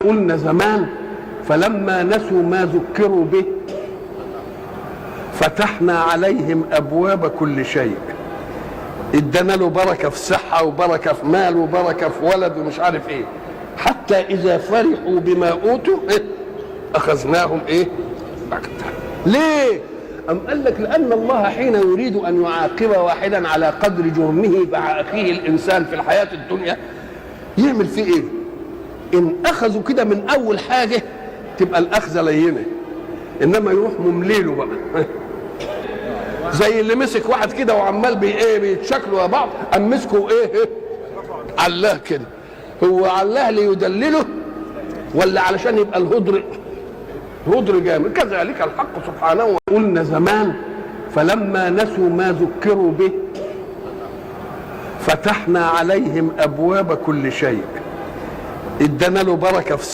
قلنا زمان فلما نسوا ما ذكروا به فتحنا عليهم أبواب كل شيء. ادانا له بركة في صحة وبركة في مال وبركة في ولد ومش عارف ايه، حتى إذا فرحوا بما أوتوا أخذناهم ايه بغتة. ليه؟ أم قال لك لأن الله حين يريد أن يعاقب واحدا على قدر جرمه مع أخيه الإنسان في الحياة الدنيا يعمل فيه ايه؟ إن أخذوا كده من أول حاجة تبقى الأخذة لينة، إنما يروح ممليله بقى زي اللي مسك واحد كده وعمال بيتشكلوا يا بعض، قام مسكوا ايه علاه كده. هو علاه ليدلله ولا علشان يبقى الهدر جامد؟ كذلك الحق سبحانه. قلنا زمان فلما نسوا ما ذكروا به فتحنا عليهم أبواب كل شيء. ادانا له بركة في